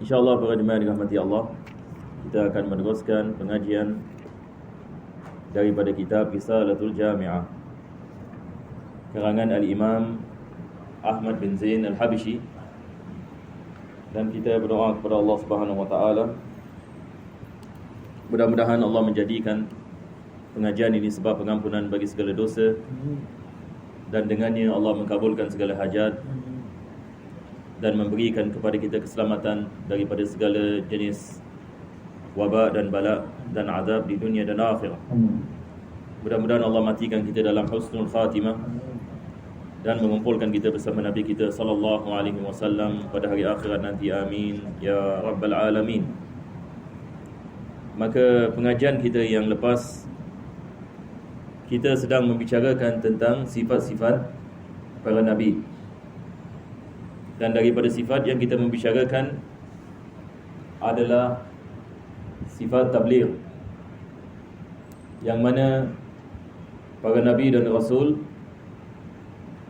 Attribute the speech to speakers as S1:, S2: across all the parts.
S1: InsyaAllah para jemaah dirahmati Allah, kita akan meneruskan pengajian daripada kitab Risalatul Jami'ah karangan Al-Imam Ahmad bin Zain Al-Habishi. Dan kita berdoa kepada Allah Subhanahu Wa Taala, mudah-mudahan Allah menjadikan pengajian ini sebab pengampunan bagi segala dosa, dan dengannya Allah mengabulkan segala hajat dan memberikan kepada kita keselamatan daripada segala jenis wabak dan bala dan azab di dunia dan akhirat. Mudah-mudahan Allah matikan kita dalam husnul khatimah dan mengumpulkan kita bersama Nabi kita sallallahu alaihi wasallam pada hari akhirat nanti. Amin ya rabbal alamin. Maka pengajian kita yang lepas, kita sedang membicarakan tentang sifat-sifat para nabi. Dan daripada sifat yang kita membicarakan adalah sifat tabligh, yang mana para nabi dan rasul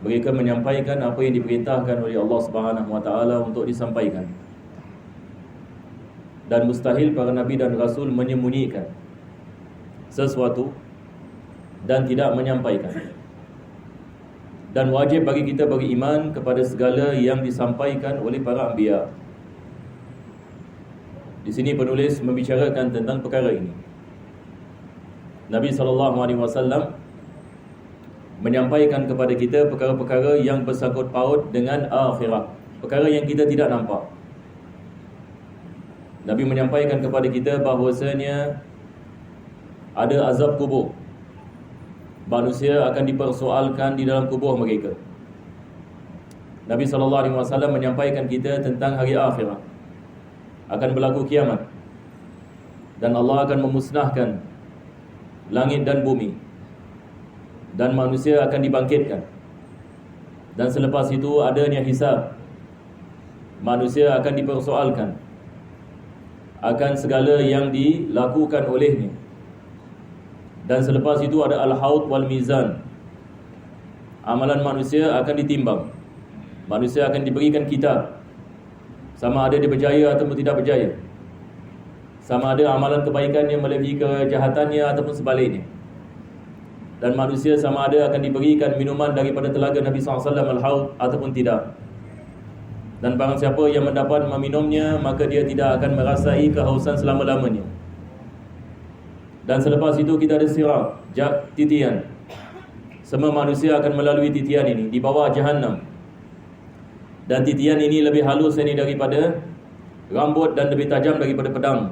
S1: mereka menyampaikan apa yang diperintahkan oleh Allah Subhanahu Wa Taala untuk disampaikan. Dan mustahil para nabi dan rasul menyembunyikan sesuatu dan tidak menyampaikan. Dan wajib bagi kita beriman kepada segala yang disampaikan oleh para anbiya. Di sini penulis membicarakan tentang perkara ini. Nabi SAW menyampaikan kepada kita perkara-perkara yang bersangkut paut dengan akhirat, perkara yang kita tidak nampak. Nabi menyampaikan kepada kita bahawasanya ada azab kubur. Manusia akan dipersoalkan di dalam kubur mereka. Nabi SAW menyampaikan kita tentang hari akhirat, akan berlaku kiamat, dan Allah akan memusnahkan langit dan bumi, dan manusia akan dibangkitkan. Dan selepas itu adanya hisab. Manusia akan dipersoalkan akan segala yang dilakukan olehnya. Dan selepas itu ada al-haud wal mizan. Amalan manusia akan ditimbang. Manusia akan diberikan kitab, sama ada dia berjaya ataupun tidak berjaya, sama ada amalan kebaikannya melebihi kejahatannya ataupun sebaliknya. Dan manusia sama ada akan diberikan minuman daripada telaga Nabi SAW al-haud ataupun tidak. Dan barang siapa yang mendapat meminumnya, maka dia tidak akan merasai kehausan selama-lamanya. Dan selepas itu kita ada sirat, titian. Semua manusia akan melalui titian ini di bawah Jahannam. Dan titian ini lebih halus ini daripada rambut dan lebih tajam daripada pedang.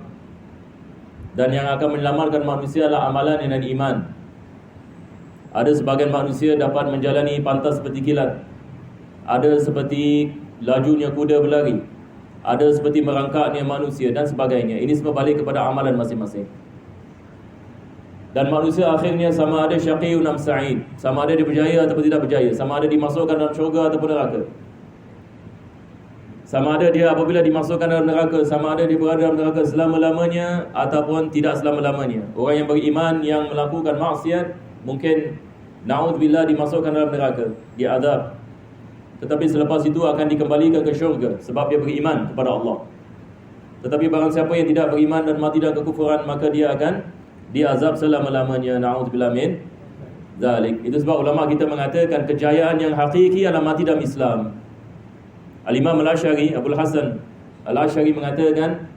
S1: Dan yang akan menyelamatkan manusia adalah amalan dan iman. Ada sebagian manusia dapat menjalani pantas seperti kilat, ada seperti lajunya kuda berlari, ada seperti merangkaknya manusia dan sebagainya. Ini semua balik kepada amalan masing-masing. Dan manusia akhirnya sama ada syaqiyun am sa'id, sama ada dia berjaya ataupun tidak berjaya, sama ada dimasukkan dalam syurga ataupun neraka, sama ada dia apabila dimasukkan dalam neraka, sama ada dia berada dalam neraka selama-lamanya ataupun tidak selama-lamanya. Orang yang beriman yang melakukan maksiat mungkin na'udzubillah dimasukkan dalam neraka, dia azab, tetapi selepas itu akan dikembalikan ke syurga sebab dia beriman kepada Allah. Tetapi barang siapa yang tidak beriman dan mati dalam kekufuran, maka dia akan diazab selama-lamanya. Na'udzubillah min zalik. Itu sebab ulama kita mengatakan kejayaan yang hakiki adalah mati dalam Islam. Al-Imam Al-Asy'ari, Abul Hasan Al-Asy'ari mengatakan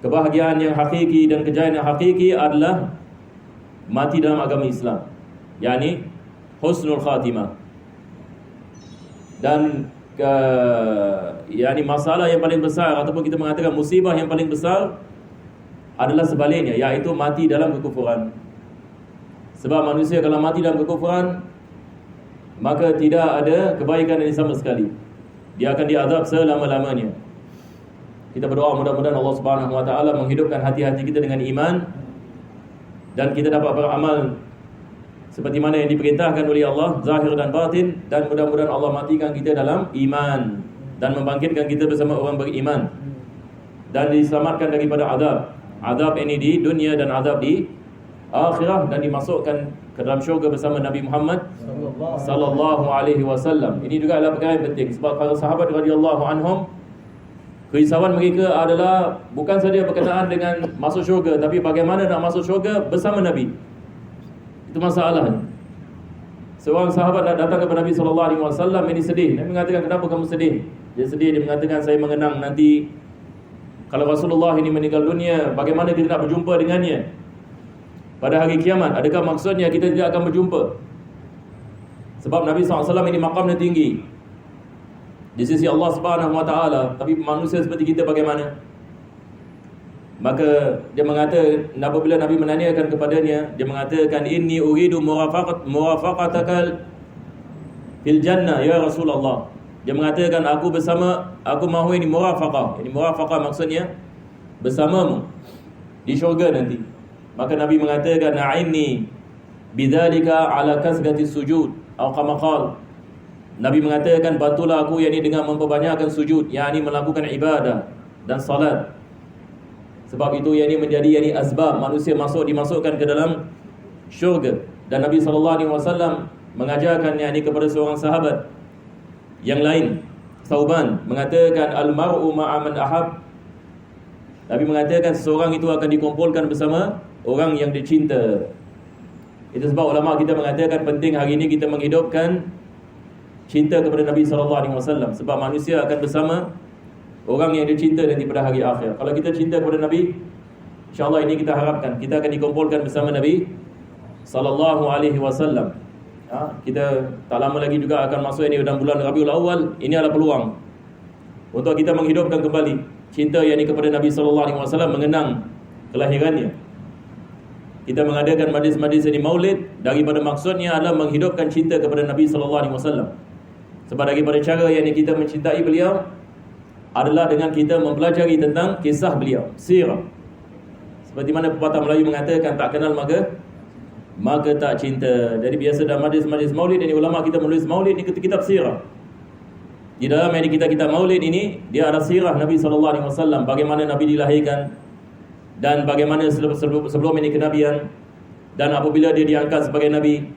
S1: kebahagiaan yang hakiki dan kejayaan yang hakiki adalah mati dalam agama Islam, yakni husnul khatimah. Dan yakni masalah yang paling besar ataupun kita mengatakan musibah yang paling besar adalah sebaliknya, iaitu mati dalam kekufuran. Sebab manusia kalau mati dalam kekufuran, maka tidak ada kebaikan yang sama sekali. Dia akan diazab selama-lamanya. Kita berdoa mudah-mudahan Allah Subhanahu Wa Taala menghidupkan hati-hati kita dengan iman, dan kita dapat beramal seperti mana yang diperintahkan oleh Allah, zahir dan batin. Dan mudah-mudahan Allah matikan kita dalam iman dan membangkitkan kita bersama orang beriman, dan diselamatkan daripada azab. Azab ini di dunia dan azab di akhirah, dan dimasukkan ke dalam syurga bersama Nabi Muhammad sallallahu alaihi wasallam. Ini juga adalah perkara yang penting sebab para sahabat radhiyallahu anhum Kerisauan mereka adalah bukan saja berkenaan dengan masuk syurga, tapi bagaimana nak masuk syurga bersama Nabi. Itu masalahnya. Seorang sahabat datang kepada Nabi SAW, ini sedih. Nabi mengatakan, kenapa kamu sedih? Dia sedih, dia mengatakan, saya mengenang nanti kalau Rasulullah ini meninggal dunia, bagaimana kita nak berjumpa dengannya pada hari kiamat. Adakah maksudnya kita tidak akan berjumpa? Sebab Nabi SAW ini maqamnya tinggi di sisi Allah Subhanahu Wa Taala, tapi manusia seperti kita bagaimana? Maka dia mengatakan, apabila Nabi menanyakan kepadanya, dia mengatakan, inni uridu murafaqataka fil jannah ya Rasulullah. Dia mengatakan, aku mahu ini murafaqah. Ini murafaqah maksudnya bersamamu di syurga nanti. Maka Nabi mengatakan, a'inni bidzalika ala kasrati sujud atau kama qala. Nabi mengatakan, bantulah aku yakni dengan memperbanyakkan sujud, yakni melakukan ibadah dan salat. Sebab itu yakni menjadi yakni asbab manusia dimasukkan ke dalam syurga. Dan Nabi SAW mengajarkan yakni kepada seorang sahabat yang lain, Thauban, mengatakan al-mar'u ma'a man ahab. Nabi mengatakan seseorang itu akan dikumpulkan bersama orang yang dicinta. Itu sebab ulama kita mengatakan penting hari ini kita menghidupkan cinta kepada Nabi SAW. Sebab manusia akan bersama orang yang dia cinta nanti pada hari akhir. Kalau kita cinta kepada Nabi, insyaAllah ini kita harapkan kita akan dikumpulkan bersama Nabi SAW. Kita tak lama lagi juga akan masuk ini dalam bulan Rabiul Awal. Ini adalah peluang untuk kita menghidupkan kembali cinta yang ini kepada Nabi SAW, mengenang kelahirannya. Kita mengadakan majlis-majlis ini maulid, daripada maksudnya adalah menghidupkan cinta kepada Nabi SAW. Sebab daripada cara yang kita mencintai beliau adalah dengan kita mempelajari tentang kisah beliau, sirah. Seperti mana pepatah Melayu mengatakan, tak kenal maka tak cinta. Jadi biasa dalam majlis-majlis maulid ini, ulama kita menulis maulid ini kitab sirah. Di dalam yang kitab maulid ini, dia ada sirah Nabi SAW, bagaimana Nabi dilahirkan dan bagaimana sebelum ini kenabian, dan apabila dia diangkat sebagai Nabi,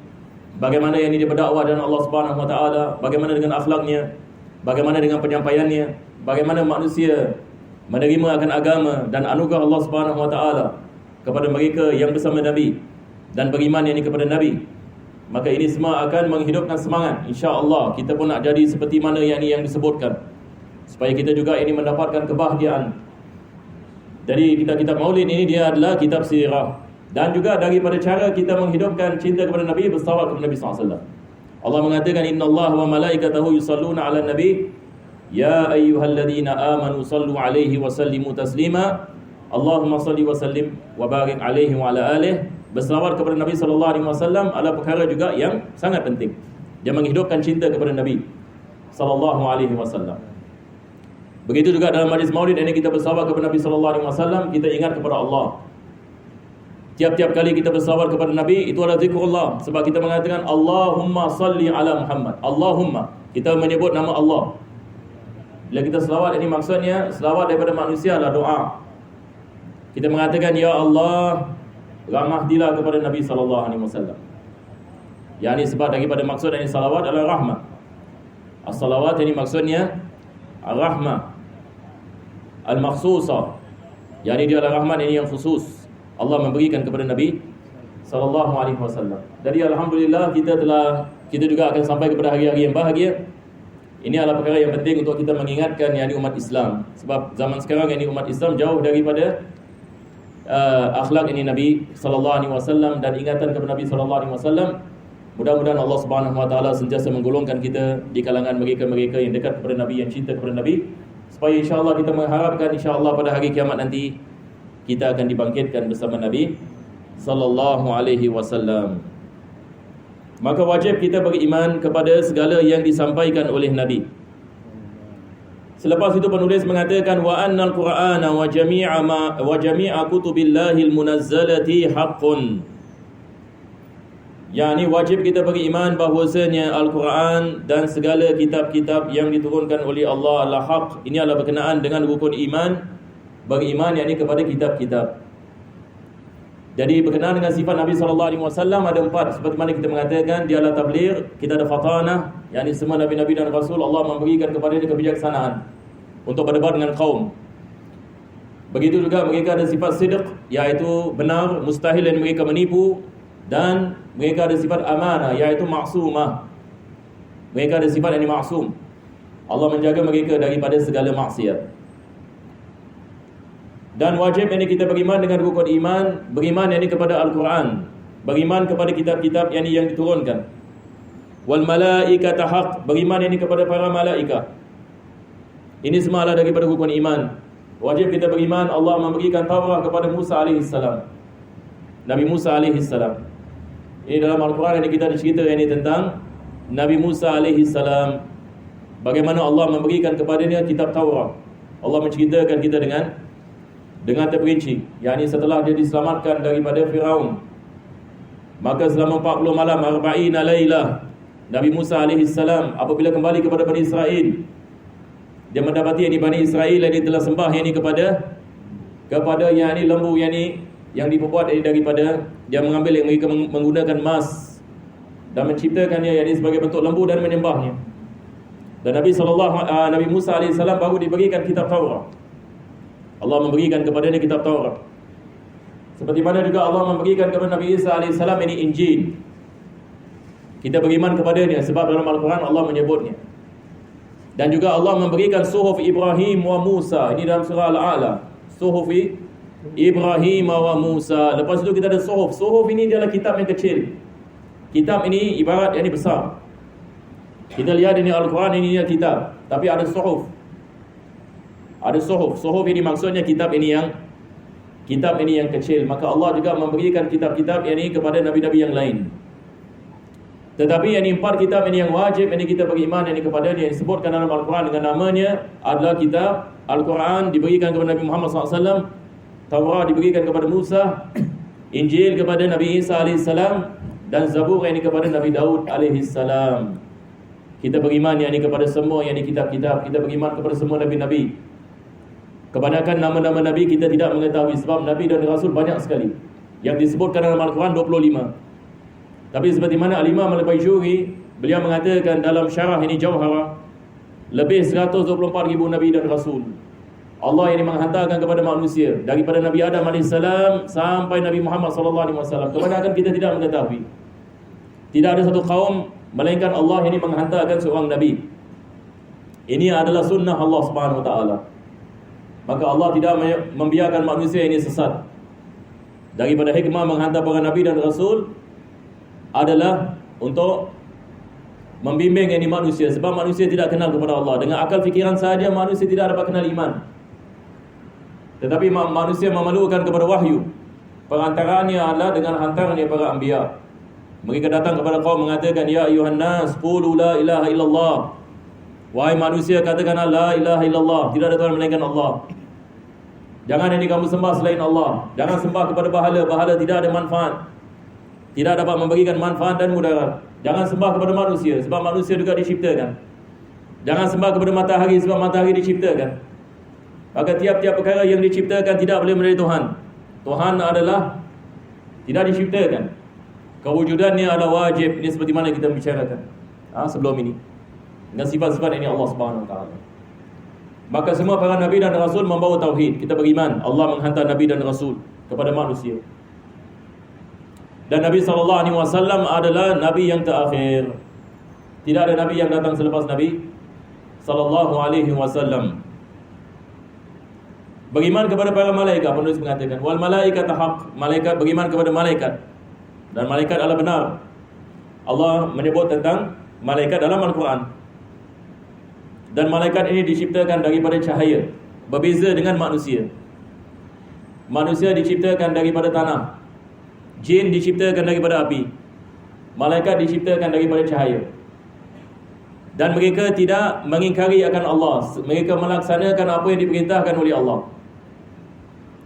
S1: bagaimana yang dia berdakwah dengan Allah Subhanahu Wa Taala, bagaimana dengan akhlaknya, bagaimana dengan penyampaiannya, bagaimana manusia menerima akan agama dan anugerah Allah Subhanahu Wa Taala kepada mereka yang bersama Nabi dan beriman yang kepada Nabi. Maka ini semua akan menghidupkan semangat. InsyaAllah kita pun nak jadi seperti mana yang disebutkan, supaya kita juga ini mendapatkan kebahagiaan. Jadi kitab maulid ini dia adalah kitab sirah. Dan juga daripada cara kita menghidupkan cinta kepada Nabi, bersalawat kepada Nabi SAW. Allah mengatakan, innallaha wa malaikatahu yusalluna 'alan nabi ya ayyuhalladzina amanu sallu 'alaihi wa sallimu taslima. Allahumma salli wa sallim wa barik 'alaihi wa 'ala alihi. Bersalawat kepada Nabi SAW adalah perkara juga yang sangat penting. Dia menghidupkan cinta kepada Nabi SAW. Begitu juga dalam majlis maulid ini kita bersalawat kepada Nabi SAW, kita ingat kepada Allah. Tiap-tiap kali kita bersalawat kepada Nabi, itu adalah zikrullah. Sebab kita mengatakan Allahumma salli ala Muhammad. Allahumma, kita menyebut nama Allah. Bila kita selawat, ini maksudnya selawat daripada manusia adalah doa. Kita mengatakan, ya Allah, rahmatilah kepada Nabi SAW. Yang ini sebab daripada maksud ini salawat adalah rahmat. As-salawat ini maksudnya rahmah al-makhsusah. Yang ini dia adalah rahmat ini yang khusus Allah memberikan kepada Nabi SAW. Jadi alhamdulillah kita juga akan sampai kepada hari-hari yang bahagia. Ini adalah perkara yang penting untuk kita mengingatkan yakni umat Islam. Sebab zaman sekarang yakni umat Islam jauh daripada akhlak ini Nabi SAW dan ingatan kepada Nabi SAW. Mudah-mudahan Allah Subhanahu Wa Taala sentiasa menggolongkan kita di kalangan mereka-mereka yang dekat kepada Nabi, yang cinta kepada Nabi, supaya insya-Allah kita mengharapkan insya-Allah pada hari kiamat nanti kita akan dibangkitkan bersama Nabi sallallahu alaihi wasallam. Maka wajib kita beriman kepada segala yang disampaikan oleh Nabi. Selepas itu penulis mengatakan wa annal Qur'ana wa jami'a kutubillahil munazzalati haqqun. Yani wajib kita beriman bahawasanya Al-Quran dan segala kitab-kitab yang diturunkan oleh Allah adalah haq. Ini adalah berkenaan dengan rukun iman. Beriman yakni kepada kitab-kitab. Jadi berkenaan dengan sifat Nabi SAW ada 4. Seperti mana kita mengatakan dia adalah tabligh, kita ada fatanah, yakni semua Nabi-Nabi dan Rasul Allah memberikan kepada dia kebijaksanaan untuk berdebat dengan kaum. Begitu juga mereka ada sifat sidq, iaitu benar, mustahil dan mereka menipu. Dan mereka ada sifat amanah, iaitu maksumah. Mereka ada sifat yang maksum. Allah menjaga mereka daripada segala maksiat. Dan wajib yang kita beriman dengan rukun iman, beriman yang kepada Al-Quran, beriman kepada kitab-kitab yang diturunkan. Wal malaikata haq, beriman yang kepada para malaikat. Ini semua adalah daripada rukun iman. Wajib kita beriman Allah memberikan Taurat kepada Musa AS, Nabi Musa AS. Ini dalam Al-Quran yang kita cerita ini tentang Nabi Musa AS, bagaimana Allah memberikan kepadanya kitab Taurat. Allah menceritakan kita dengan terperinci, yakni setelah dia diselamatkan daripada Firaun, maka selama 40 malam 40 lailah, Nabi Musa AS apabila kembali kepada Bani Israel, dia mendapati Bani Israel yang telah sembah kepada lembu yang diperbuat daripada, dia mengambil yang mereka menggunakan emas dan menciptakannya sebagai bentuk lembu dan menyembahnya. Dan Nabi Musa AS baru diberikan kitab Taurat. Allah memberikan kepadanya kitab Taurat. Seperti mana juga Allah memberikan kepada Nabi Isa AS ini Injil. Kita beriman kepadanya sebab dalam Al-Quran Allah menyebutnya. Dan juga Allah memberikan Suhuf Ibrahim wa Musa. Ini dalam surah Al-A'la. Suhuf Ibrahim wa Musa. Lepas itu kita ada Suhuf. Suhuf ini adalah kitab yang kecil. Kitab ini ibarat yang besar. Kita lihat ini Al-Quran, ini kitab. Tapi ada Suhuf. Ada Suhuf. Suhuf ini maksudnya kitab ini yang kecil. Maka Allah juga memberikan kitab-kitab ini kepada Nabi-Nabi yang lain. Tetapi yang 4 kitab ini yang wajib ini kita beriman ini kepada dia, yang disebutkan dalam Al-Quran dengan namanya adalah kitab Al-Quran diberikan kepada Nabi Muhammad SAW, Taurat diberikan kepada Musa, Injil kepada Nabi Isa AS, dan Zabur ini kepada Nabi Daud AS. Kita beriman yang ini kepada semua yang ini kitab-kitab. Kita beriman kepada semua Nabi-Nabi. Kebanyakan nama-nama Nabi kita tidak mengetahui, sebab Nabi dan Rasul banyak sekali. Yang disebutkan dalam Al-Quran 25. Tapi seperti mana Al-Imam Al-Baijuri, beliau mengatakan dalam syarah ini Jauharah, lebih 124,000 Nabi dan Rasul Allah yang menghantarkan kepada manusia, daripada Nabi Adam AS sampai Nabi Muhammad SAW. Kebanyakan kita tidak mengetahui. Tidak ada satu kaum melainkan Allah ini menghantarkan seorang Nabi. Ini adalah sunnah Allah Subhanahu Wa Taala. Maka Allah tidak membiarkan manusia ini sesat. Daripada hikmah menghantar para Nabi dan Rasul adalah untuk membimbing ini manusia. Sebab manusia tidak kenal kepada Allah. Dengan akal fikiran sahaja manusia tidak dapat kenal iman. Tetapi manusia memerlukan kepada wahyu. Perantaranya adalah dengan hantarnya para anbiya. Mereka datang kepada kaum mengatakan, ya ayuhan nas, qulu la ilaha illallah. Wahai manusia, katakanlah la ilaha illallah. Tidak ada Tuhan melainkan Allah. Jangan ini kamu sembah selain Allah. Jangan sembah kepada bahala. Bahala tidak ada manfaat, tidak dapat memberikan manfaat dan mudarat. Jangan sembah kepada manusia, sebab manusia juga diciptakan. Jangan sembah kepada matahari, sebab matahari diciptakan. Maka tiap-tiap perkara yang diciptakan tidak boleh menjadi Tuhan. Tuhan adalah tidak diciptakan. Kewujudannya adalah wajib. Ini seperti mana kita bicarakan sebelum ini, dengan sifat-sifat ini Allah Subhanahu Wa Taala. Maka semua para Nabi dan Rasul membawa tauhid. Kita beriman Allah menghantar Nabi dan Rasul kepada manusia. Dan Nabi SAW adalah Nabi yang terakhir. Tidak ada Nabi yang datang selepas Nabi SAW. Beriman kepada para malaikat, penulis mengatakan wal malaikatu haq, malaikat, beriman kepada malaikat. Dan malaikat adalah benar. Allah menyebut tentang malaikat dalam Al-Quran. Dan malaikat ini diciptakan daripada cahaya, berbeza dengan manusia. Manusia diciptakan daripada tanah, jin diciptakan daripada api, malaikat diciptakan daripada cahaya. Dan mereka tidak mengingkari akan Allah. Mereka melaksanakan apa yang diperintahkan oleh Allah.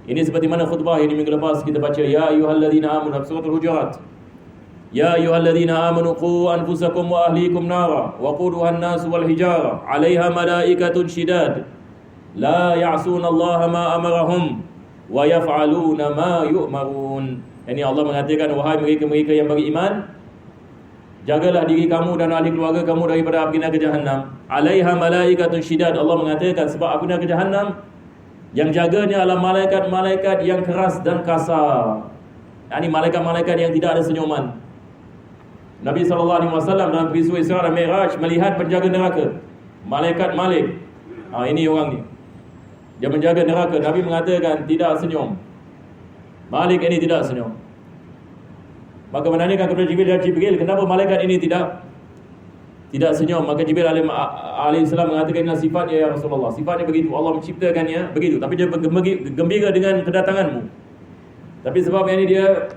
S1: Ini seperti mana khutbah yang di minggu lepas kita baca, ya ayyuhalladzina amanu, surah Al-Hujurat. Ya ayyuhalladzina amanu qu anfusakum wa ahlikum nara wa quduha an-nas wal hijara 'alaiha malaikatun shidad la ya'suna Allah ma amarahum wa yaf'aluna ma yu'marun. Ini Allah mengatakan, wahai mereka-mereka yang beriman, jagalah diri kamu dan ahli keluarga kamu daripada api neraka Jahannam. Alaiha malaikatun syidad. Allah mengatakan sebab api neraka Jahannam yang jaganya adalah malaikat-malaikat yang keras dan kasar. Ini malaikat-malaikat yang tidak ada senyuman. Nabi SAW dalam peristiwa Isra dan Mi'raj melihat penjaga neraka, Malaikat Malik. Ini orang ni, dia menjaga neraka. Nabi mengatakan tidak senyum. Malik ini tidak senyum. Maka menanyakan kepada Jibril, kenapa malaikat ini tidak senyum? Maka Jibril alaihissalam mengatakan, ini sifatnya ya Rasulullah. Sifatnya begitu, Allah menciptakannya begitu. Tapi dia gembira dengan kedatanganmu. Tapi sebab ini dia,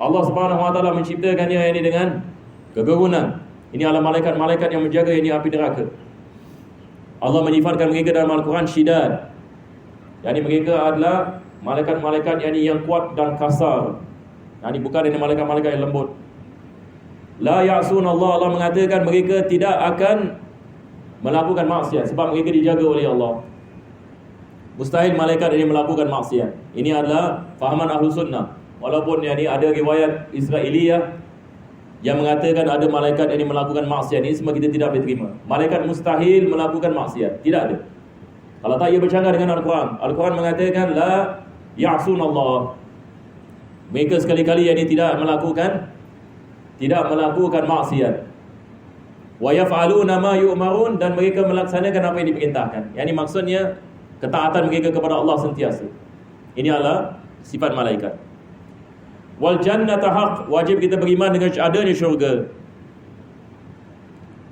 S1: Allah Subhanahu Wa Taala menciptakannya ini dengan kegerunan. Ini adalah malaikat-malaikat yang menjaga ini api neraka. Allah menyifatkan mereka dalam Al-Quran syidad. Yani mereka adalah malaikat-malaikat yang kuat dan kasar. Ini bukan ini malaikat-malaikat yang lembut. La ya'sun Allah mengatakan mereka tidak akan melakukan maksiat sebab mereka dijaga oleh Allah. Mustahil malaikat ini melakukan maksiat. Ini adalah fahaman Ahlus Sunnah. Walaupun ada riwayat Israiliyah yang mengatakan ada malaikat ini melakukan maksiat, ini semua kita tidak boleh terima. Malaikat mustahil melakukan maksiat, tidak ada. Kalau tak, ia bercanggah dengan Al-Quran. Al-Quran mengatakan la ya'sun Allah. Mereka sekali-kali tidak melakukan maksiat. Wa yaf'aluna ma yu'marun, dan mereka melaksanakan apa yang diperintahkan. Maksudnya ketaatan mereka kepada Allah sentiasa. Ini adalah sifat malaikat. Wal jannata haq, wajib kita beriman dengan adanya syurga.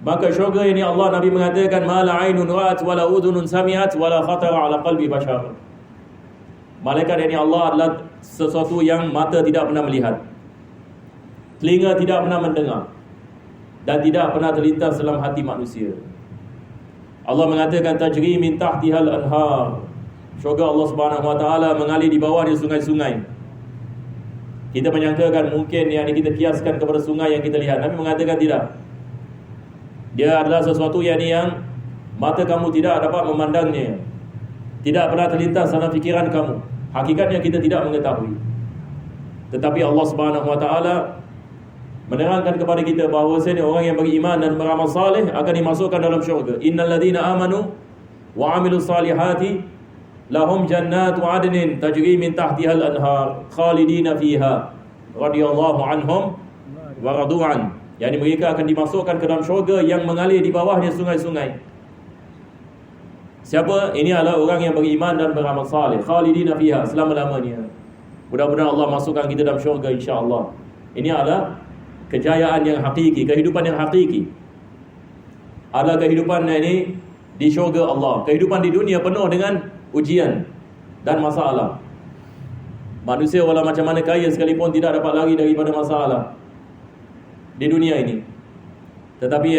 S1: Maka syurga ini Allah, Nabi mengatakan ma la ainun ra'at wa la udhunun sami'at wa la khatara ala qalbi bashar. Malaikat ini Allah adalah sesuatu yang mata tidak pernah melihat, telinga tidak pernah mendengar, dan tidak pernah terlintas dalam hati manusia. Allah mengatakan tajri min tahtihal anhar. Syurga Allah Subhanahu Wa Taala mengalir di bawahnya sungai-sungai. Kita menyangkakan mungkin kita kiaskan kepada sungai yang kita lihat. Nabi mengatakan tidak. Dia adalah sesuatu yang mata kamu tidak dapat memandangnya, tidak pernah terlintas dalam fikiran kamu. Hakikatnya kita tidak mengetahui. Tetapi Allah Subhanahu Wa Taala menerangkan kepada kita bahawasanya orang yang beriman dan beramal saleh akan dimasukkan dalam syurga. Innal ladzina amanu wa amilus salihati lahum jannatu adnin tajri min tahtihal anhar khalidina fiha radhiyallahu anhum wa radu'an. Mereka akan dimasukkan ke dalam syurga yang mengalir di bawahnya sungai-sungai. Siapa? Ini adalah orang yang beriman dan beramal saleh, khalidina fiha, selama-lamanya. Mudah-mudahan Allah masukkan kita dalam syurga insya-Allah. Ini adalah kejayaan yang hakiki, kehidupan yang hakiki. Adalah kehidupan ini di syurga Allah. Kehidupan di dunia penuh dengan ujian dan masalah. Manusia walau macam mana kaya sekalipun tidak dapat lari daripada masalah di dunia ini. Tetapi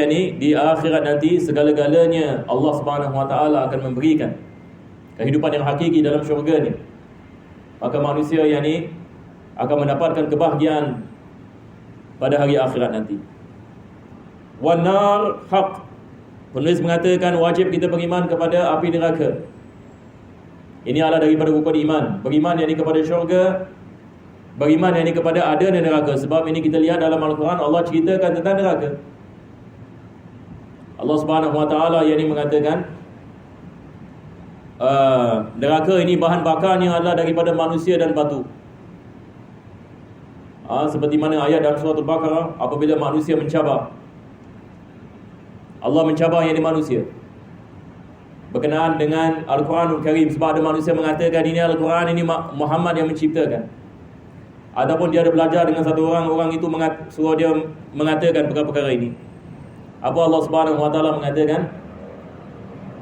S1: di akhirat nanti segala-galanya Allah Subhanahu Wa Taala akan memberikan kehidupan yang hakiki dalam syurga ni. Maka manusia akan mendapatkan kebahagiaan pada hari akhirat nanti. Wan nar haq. Penulis mengatakan wajib kita beriman kepada api neraka. Ini adalah daripada rukun iman. Beriman kepada syurga, beriman kepada adanya neraka. Sebab ini kita lihat dalam Al-Quran, Allah ceritakan tentang neraka. Allah Subhanahu Wa Taala mengatakan neraka ini bahan bakarnya adalah daripada manusia dan batu. Seperti mana ayat dalam surah Al-Baqarah, apabila manusia mencabar, Allah mencabar manusia berkenaan dengan Al-Quranul Karim. Sebab ada manusia mengatakan ini Al-Quran ini Muhammad yang menciptakan. Ataupun dia ada belajar dengan satu orang, orang itu suruh dia mengatakan perkara-perkara ini. Apa Allah Subhanahu Wa Taala mengatakan?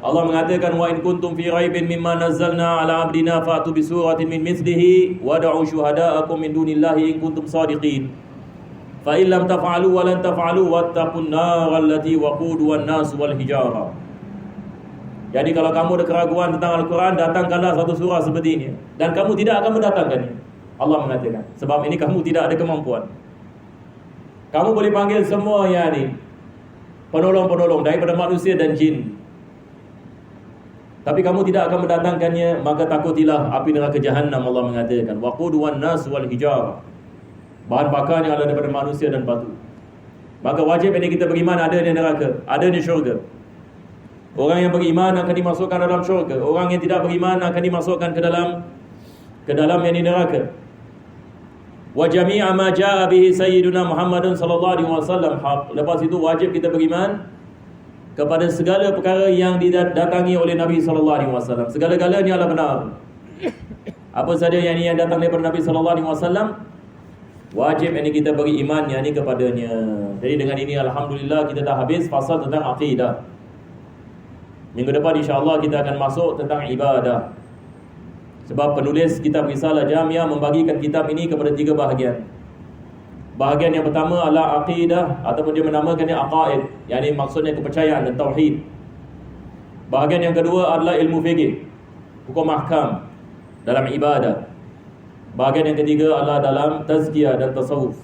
S1: Allah mengatakan wa in kuntum fi raibin mimma nazzalna ala abdina fa'tu bi suratin min mithlihi wad'u syuhada'akum min dunillahi in kuntum shadiqin. Fa in lam taf'alu wa lan taf'alu wattaqun nar allati waquduha an-nas wal hijara. Jadi kalau kamu ada keraguan tentang Al-Quran, datangkanlah satu surah seperti ini, dan kamu tidak akan mendatangkannya. Allah mengatakan, sebab ini kamu tidak ada kemampuan. Kamu boleh panggil semua penolong-penolong daripada manusia dan jin, tapi kamu tidak akan mendatangkannya, maka takutilah api neraka Jahannam. Allah mengatakan waquduhan nas wal hijar, bahan bakarnya adalah daripada manusia dan batu. Maka wajib ini kita beriman ada di neraka, ada di syurga. Orang yang beriman akan dimasukkan dalam syurga. Orang yang tidak beriman akan dimasukkan ke dalam yang di neraka. Wa jami'a ma jaa bihi sayyiduna Muhammadun sallallahu alaihi wasallam haq. Lepas itu wajib kita beriman kepada segala perkara yang didatangi oleh Nabi sallallahu alaihi wasallam. Segala-galanya adalah benar. Apa saja yang datang daripada Nabi sallallahu alaihi wasallam, wajib ini kita beri iman yakni kepadanya. Jadi dengan ini alhamdulillah kita dah habis fasal tentang akidah. Minggu depan insya-Allah kita akan masuk tentang ibadah. Sebab penulis kitab Risalah Jamiah membagikan kitab ini kepada 3 bahagian. Bahagian yang pertama adalah aqidah ataupun dia menamakannya aqaid, yakni maksudnya kepercayaan dan tauhid. Bahagian yang kedua adalah ilmu fikih, hukum ahkam dalam ibadah. Bahagian yang ketiga adalah dalam tazkiyah dan tasawuf.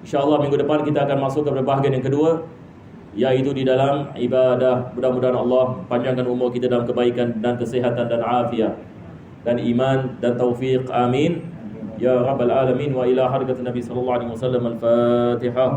S1: InsyaAllah minggu depan kita akan masuk kepada bahagian yang kedua, iaitu di dalam ibadah. Mudah-mudahan Allah panjangkan umur kita dalam kebaikan dan kesihatan dan afiat dan iman dan taufiq. Amin ya rabbal alamin. Wa ila harakat Nabi sallallahu alaihi wasallam. Al-Fatihah.